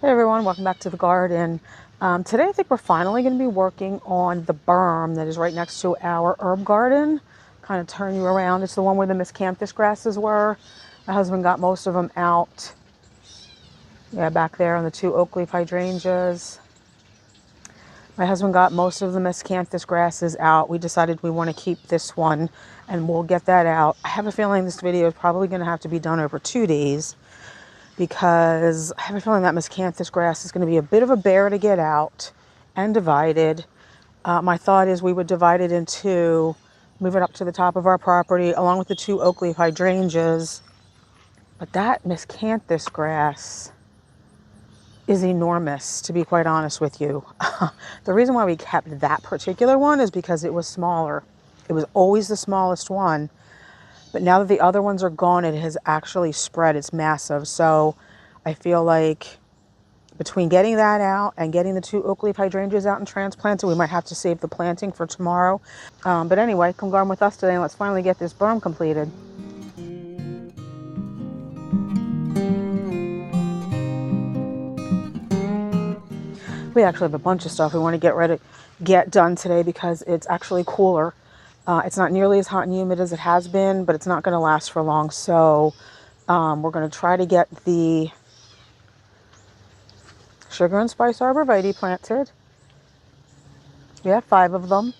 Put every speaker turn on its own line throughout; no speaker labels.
Hey everyone, welcome back to the garden. Today I think we're finally going to be working on the berm that is right next to our herb garden. Kind of turn you around. It's the one where the Miscanthus grasses were. My husband got most of them out. Yeah, back there on the two Oakleaf Hydrangeas. My husband got most of the Miscanthus grasses out. We decided we want to keep this one and we'll get that out. I have a feeling this video is probably going to have to be done over 2 days, because I have a feeling that Miscanthus grass is going to be a bit of a bear to get out and divided. My thought is we would divide it in two, move it up to the top of our property along with the two Oakleaf Hydrangeas. But that Miscanthus grass is enormous, to be quite honest with you. The reason why we kept that particular one is because it was smaller. It was always the smallest one. But now that the other ones are gone, it has actually spread. It's massive. So I feel like between getting that out and getting the two Oakleaf Hydrangeas out and transplanted, we might have to save the planting for tomorrow. But anyway, come garden with us today and let's finally get this berm completed. We actually have a bunch of stuff we want to get done today because it's actually cooler. It's not nearly as hot and humid as it has been, but it's not going to last for long. So we're going to try to get the Sugar and Spice Arborvitae planted. We have 5 of them.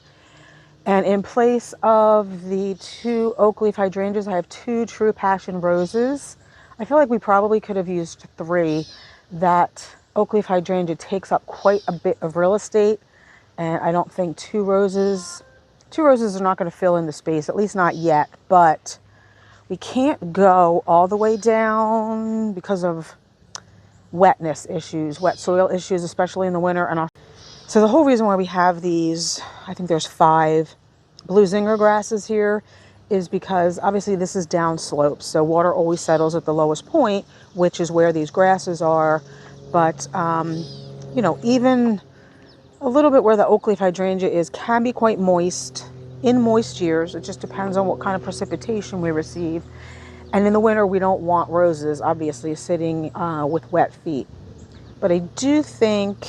And in place of the 2 Oakleaf Hydrangeas, I have 2 True Passion roses. I feel like we probably could have used 3. That Oakleaf Hydrangea takes up quite a bit of real estate. And I don't think 2 roses are not going to fill in the space, at least not yet. But we can't go all the way down because of wetness issues, wet soil issues, especially in the winter. And so the whole reason why we have these, I think there's 5 blue zinger grasses here, is because obviously this is down slope. So water always settles at the lowest point, which is where these grasses are. But, you know, even a little bit where the Oakleaf Hydrangea is can be quite moist in moist years. It just depends on what kind of precipitation we receive. And in the winter, we don't want roses, obviously, sitting with wet feet. But I do think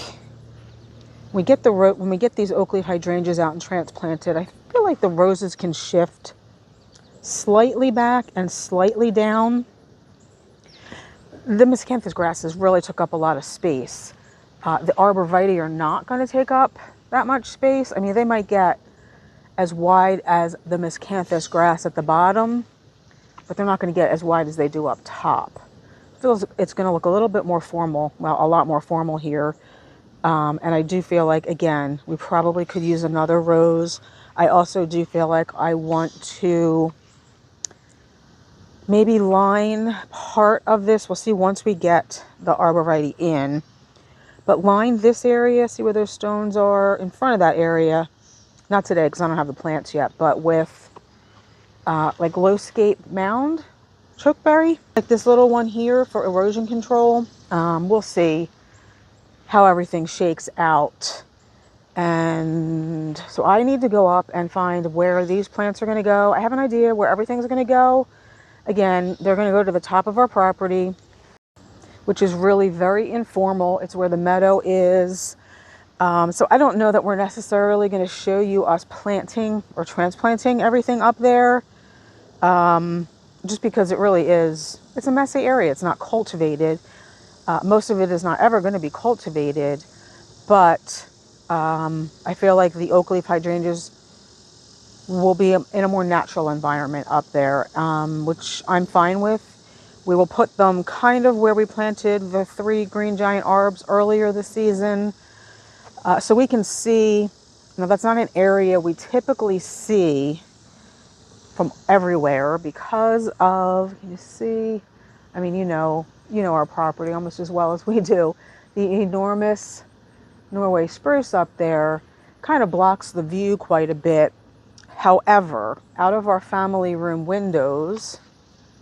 when we get these Oakleaf Hydrangeas out and transplanted, I feel like the roses can shift slightly back and slightly down. The Miscanthus grasses really took up a lot of space. The Arborvitae are not going to take up that much space. I mean, they might get as wide as the Miscanthus grass at the bottom, but they're not going to get as wide as they do up top. It's going to look a little bit more formal, well, a lot more formal here. And I do feel like, again, we probably could use another rose. I also do feel like I want to maybe line part of this. We'll see once we get the Arborvitae in. But line this area, see where those stones are in front of that area. Not today because I don't have the plants yet, but with like low scape mound chokeberry, like this little one here for erosion control. We'll see how everything shakes out. And so I need to go up and find where these plants are going to go. I have an idea where everything's going to go. Again, they're going to go to the top of our property, which is really very informal. It's where the meadow is. So I don't know that we're necessarily going to show you us planting or transplanting everything up there. Just because it really is, it's a messy area. It's not cultivated. Most of it is not ever going to be cultivated, but I feel like the Oakleaf Hydrangeas will be in a more natural environment up there, which I'm fine with. We will put them kind of where we planted the 3 green giant Arbs earlier this season, so we can see. Now that's not an area we typically see from everywhere because of, you see, I mean, you know our property almost as well as we do. The enormous Norway spruce up there kind of blocks the view quite a bit. However, out of our family room windows,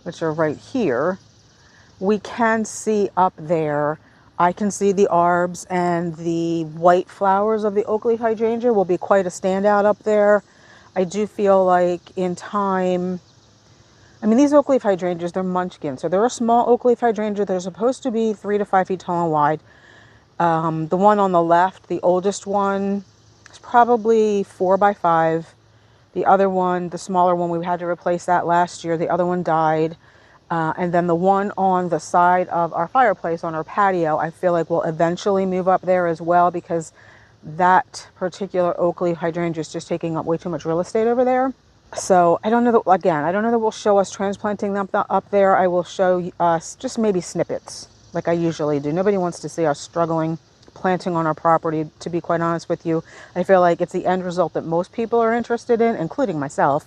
which are right here, we can see up there. I can see the Arbs, and the white flowers of the Oakleaf Hydrangea will be quite a standout up there. I do feel like in time, I mean, these Oakleaf Hydrangeas, they're munchkins. So they're a small Oakleaf Hydrangea. They're supposed to be 3 to 5 feet tall and wide. The one on the left, the oldest one, is probably 4 by 5. The other one, the smaller one, we had to replace that last year. The other one died. And then the one on the side of our fireplace on our patio, I feel like we'll eventually move up there as well, because that particular Oakleaf hydrangea is just taking up way too much real estate over there. So I don't know that, again, I don't know that we'll show us transplanting them up there. I will show us just maybe snippets like I usually do. Nobody wants to see us struggling planting on our property, to be quite honest with you. I feel like it's the end result that most people are interested in, including myself.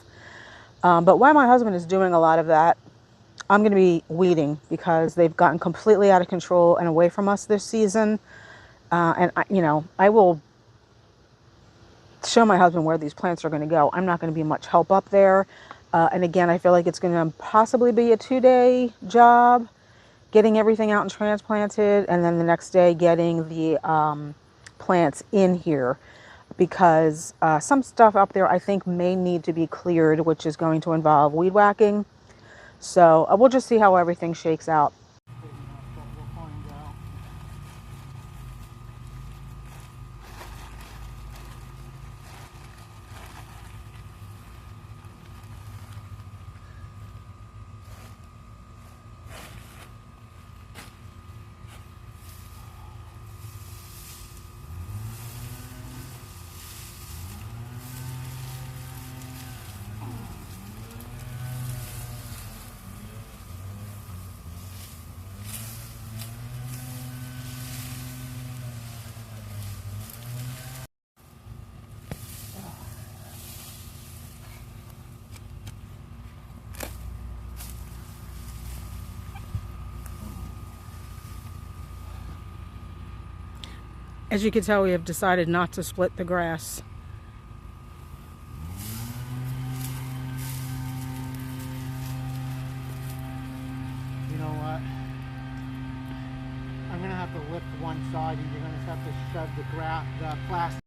But while my husband is doing a lot of that, I'm going to be weeding, because they've gotten completely out of control and away from us this season. And I will show my husband where these plants are going to go. I'm not going to be much help up there. And again, I feel like it's going to possibly be a 2-day job, getting everything out and transplanted, and then the next day getting the plants in here, because some stuff up there I think may need to be cleared, which is going to involve weed whacking. So we'll just see how everything shakes out. As you can tell, we have decided not to split the grass.
You know what? I'm gonna have to lift one side, and you're gonna have to shove the plastic.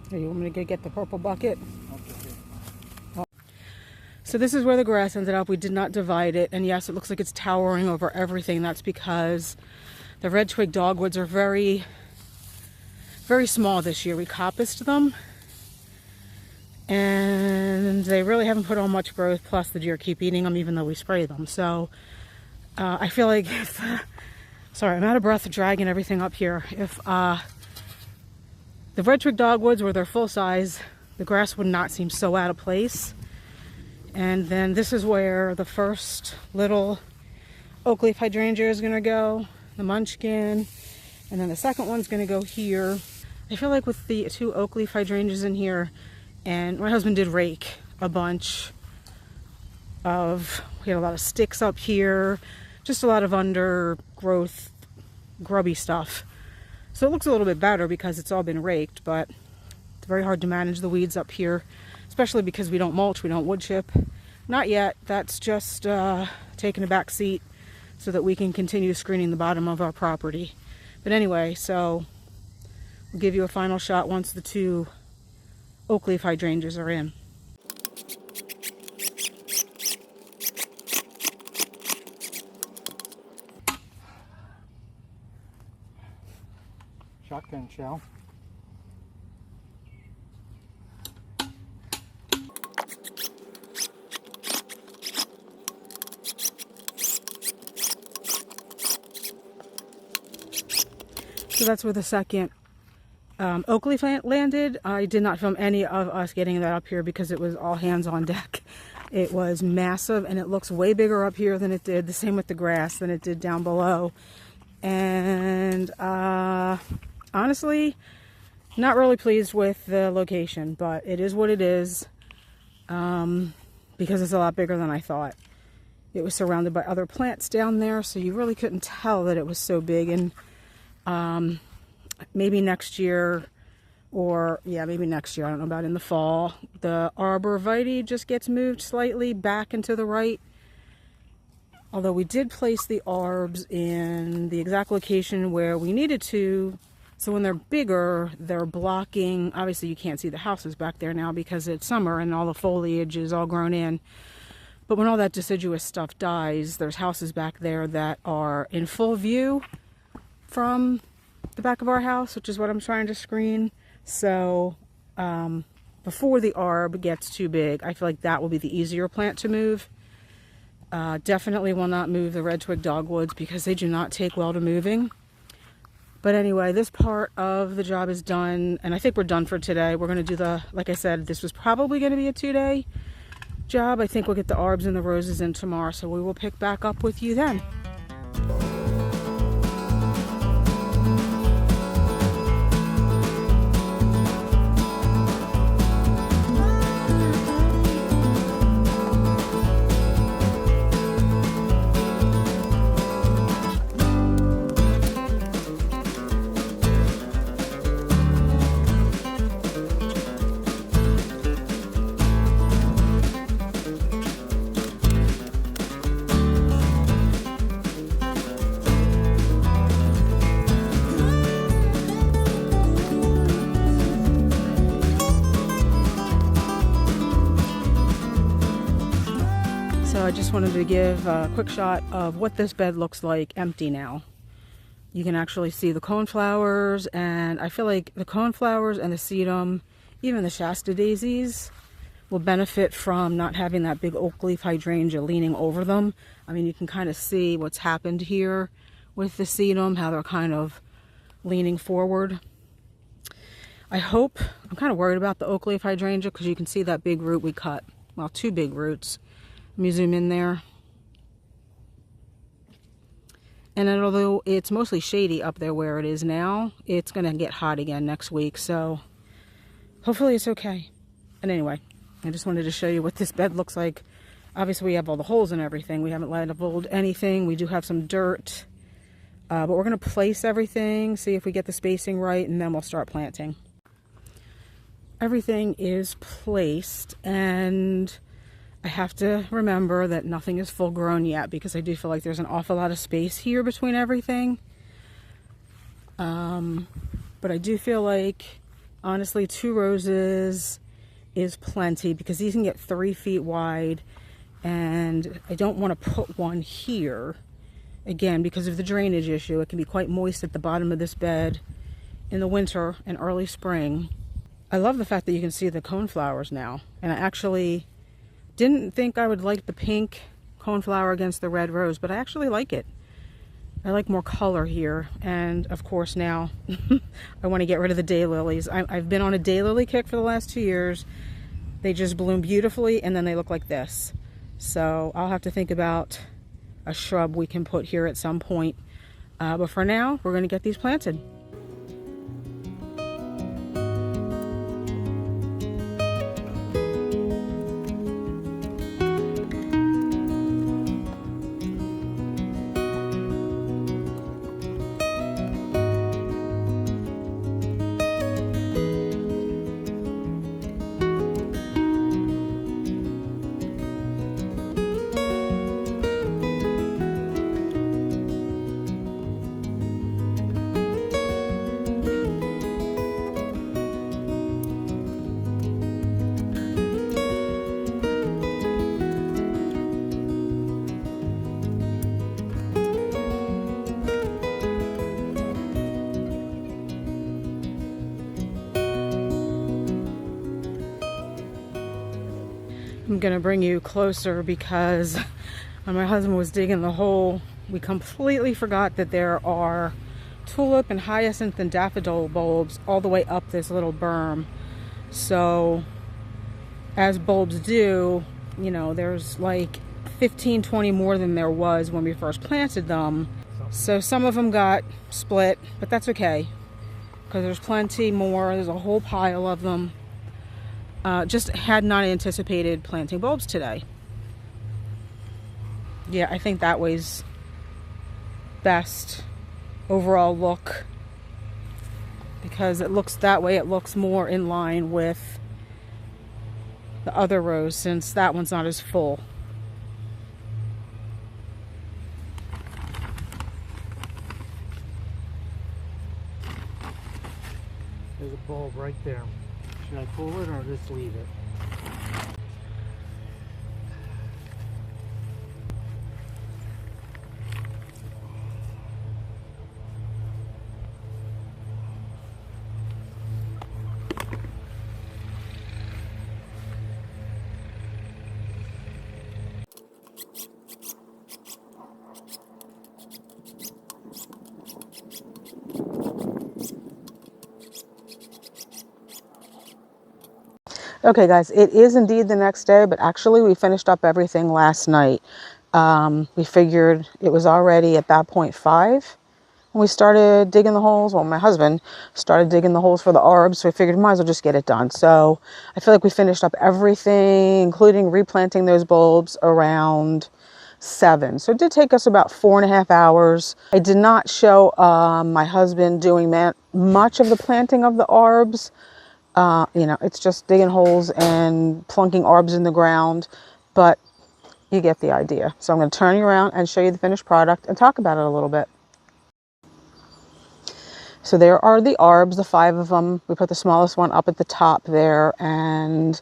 Here, you want me to get the purple bucket?
Okay.
So this is where the grass ended up. We did not divide it, and yes, it looks like it's towering over everything. That's because the red twig dogwoods are very, very small this year. We coppiced them, and they really haven't put on much growth, plus the deer keep eating them even though we spray them. So I feel like sorry, I'm out of breath dragging everything up here. If the red twig dogwoods were their full size, the grass would not seem so out of place. And then this is where the first little Oakleaf hydrangea is going to go, the munchkin, and then the second one's going to go here. I feel like with the 2 Oakleaf hydrangeas in here, and my husband did rake a bunch of, we had a lot of sticks up here, just a lot of undergrowth, grubby stuff. So it looks a little bit better because it's all been raked, but it's very hard to manage the weeds up here, especially because we don't mulch, we don't wood chip. Not yet. That's just taking a back seat so that we can continue screening the bottom of our property. But anyway, so we'll give you a final shot once the 2 Oakleaf hydrangeas are in.
Shotgun shell.
So that's where the second Oakleaf landed. I did not film any of us getting that up here because it was all hands on deck. It was massive, and it looks way bigger up here than it did, the same with the grass, than it did down below. And honestly, not really pleased with the location, but it is what it is, because it's a lot bigger than I thought. It was surrounded by other plants down there, so you really couldn't tell that it was so big. And maybe next year, or yeah, maybe next year, I don't know about in the fall, the Arborvitae just gets moved slightly back into the right Although we did place the arbs in the exact location where we needed to. So when they're bigger, they're blocking. Obviously, you can't see the houses back there now because it's summer and all the foliage is all grown in. But when all that deciduous stuff dies, there's houses back there that are in full view from the back of our house, which is what I'm trying to screen. So before the arb gets too big, I feel like that will be the easier plant to move. Definitely will not move the red twig dogwoods because they do not take well to moving. But anyway, this part of the job is done, and I think we're done for today. We're going to do like I said, this was probably going to be a 2-day job. I think we'll get the arbs and the roses in tomorrow, so we will pick back up with you then. I just wanted to give a quick shot of what this bed looks like empty now. You can actually see the coneflowers, and I feel like the coneflowers and the sedum, even the Shasta daisies, will benefit from not having that big Oakleaf Hydrangea leaning over them. I mean, you can kind of see what's happened here with the sedum, how they're kind of leaning forward. I'm kind of worried about the Oakleaf Hydrangea because you can see that big root we cut. Well, 2 big roots. Let me zoom in there. And then although it's mostly shady up there where it is now, it's going to get hot again next week. So hopefully it's okay. And anyway, I just wanted to show you what this bed looks like. Obviously we have all the holes and everything. We haven't leveled anything. We do have some dirt. But we're going to place everything, see if we get the spacing right, and then we'll start planting. Everything is placed, and I have to remember that nothing is full grown yet because I do feel like there's an awful lot of space here between everything. But I do feel like, honestly, 2 roses is plenty because these can get 3 feet wide, and I don't want to put one here. Again, because of the drainage issue, it can be quite moist at the bottom of this bed in the winter and early spring. I love the fact that you can see the coneflowers now, and I actually didn't think I would like the pink coneflower against the red rose, but I actually like it. I like more color here, and of course now I want to get rid of the daylilies. I've been on a daylily kick for the last 2 years. They just bloom beautifully, and then they look like this. So I'll have to think about a shrub we can put here at some point. But for now, we're going to get these planted. I'm gonna bring you closer because when my husband was digging the hole, we completely forgot that there are tulip and hyacinth and daffodil bulbs all the way up this little berm. So as bulbs do, you know, there's like 15, 20 more than there was when we first planted them. So some of them got split, but that's okay because there's plenty more. There's a whole pile of them. Just had not anticipated planting bulbs today. Yeah, I think that way's best overall look because it looks that way. It looks more in line with the other rows since that one's not as full.
There's a bulb right there. Should I pull it or just leave it?
Okay guys, it is indeed the next day, but actually we finished up everything last night. We figured it was already at that point 5 when we started digging the holes. Well, my husband started digging the holes for the arbs, so we figured might as well just get it done. So I feel like we finished up everything, including replanting those bulbs, around 7. So it did take us about 4.5 hours. I did not show my husband doing much of the planting of the arbs. You know, it's just digging holes and plunking arbs in the ground, but you get the idea. So I'm going to turn you around and show you the finished product and talk about it a little bit. So there are the arbs, the 5 of them. We put the smallest one up at the top there, and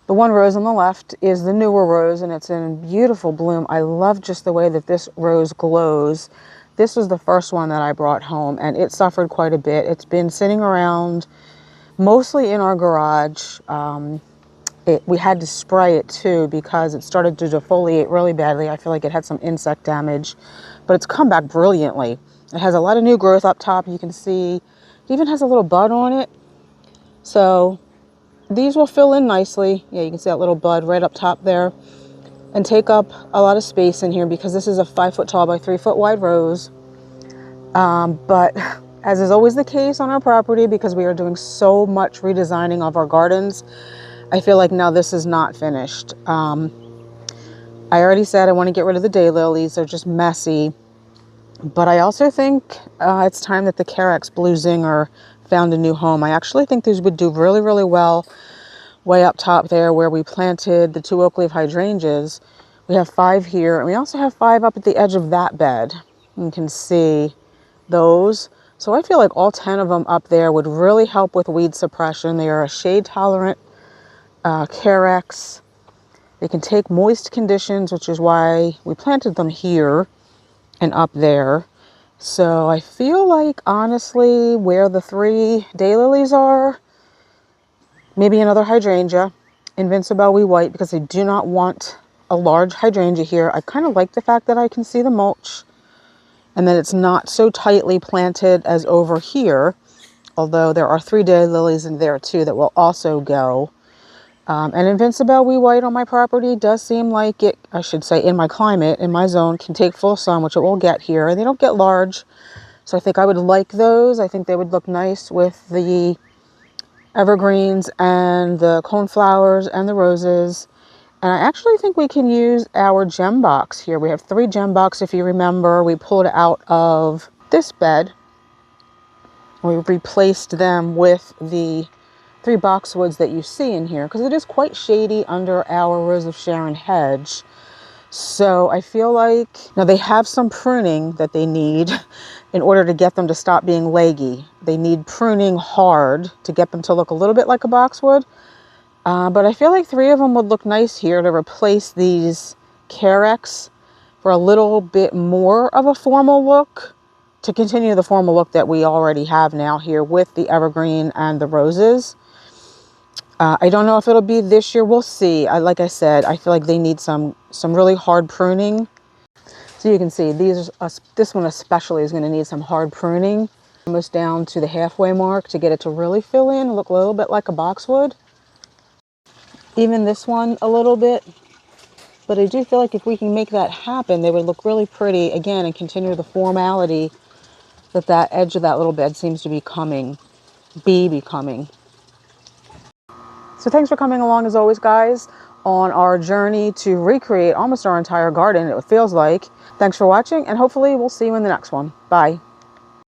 the one rose on the left is the newer rose, and it's in beautiful bloom. I love just the way that this rose glows. This was the first one that I brought home, and it suffered quite a bit. It's been sitting around mostly in our garage. We had to spray it too because it started to defoliate really badly. I feel like it had some insect damage, but it's come back brilliantly. It has a lot of new growth up top. You can see it even has a little bud on it. So these will fill in nicely. Yeah, you can see that little bud right up top there and take up a lot of space in here because this is a 5 foot tall by 3 foot wide rose. But as is always the case on our property, because we are doing so much redesigning of our gardens, I feel like now this is not finished. I already said I want to get rid of the daylilies. They're just messy. But I also think it's time that the Carex Blue Zinger found a new home. I actually think these would do really, really well way up top there where we planted the 2 Oakleaf Hydrangeas. We have 5 here, and we also have 5 up at the edge of that bed. You can see those. So I feel like all 10 of them up there would really help with weed suppression. They are a shade tolerant Carex. They can take moist conditions, which is why we planted them here and up there. So I feel like honestly where the 3 daylilies are, maybe another hydrangea, Invincible Wee White, because I do not want a large hydrangea here. I kind of like the fact that I can see the mulch and that it's not so tightly planted as over here, although there are 3 daylilies in there too that will also go. And Invincible Wee White on my property does seem like it, I should say in my climate, in my zone, can take full sun, which it will get here. They don't get large, so I think I would like those. I think they would look nice with the evergreens and the coneflowers and the roses. And I actually think we can use our gem box here. We have 3 gem box, if you remember. We pulled out of this bed. We replaced them with the 3 boxwoods that you see in here because it is quite shady under our Rose of Sharon hedge. So I feel like now they have some pruning that they need in order to get them to stop being leggy. They need pruning hard to get them to look a little bit like a boxwood. But I feel like 3 of them would look nice here to replace these Carex for a little bit more of a formal look, to continue the formal look that we already have now here with the evergreen and the roses. I don't know if it'll be this year. We'll see. Like I said, I feel like they need some really hard pruning. So you can see this one especially is going to need some hard pruning, almost down to the halfway mark to get it to really fill in and look a little bit like a boxwood. Even this one a little bit. But I do feel like if we can make that happen, they would look really pretty again and continue the formality that edge of that little bed seems to be becoming. So thanks for coming along as always, guys, on our journey to recreate almost our entire garden, it feels like. Thanks for watching, and hopefully we'll see you in the next one. Bye.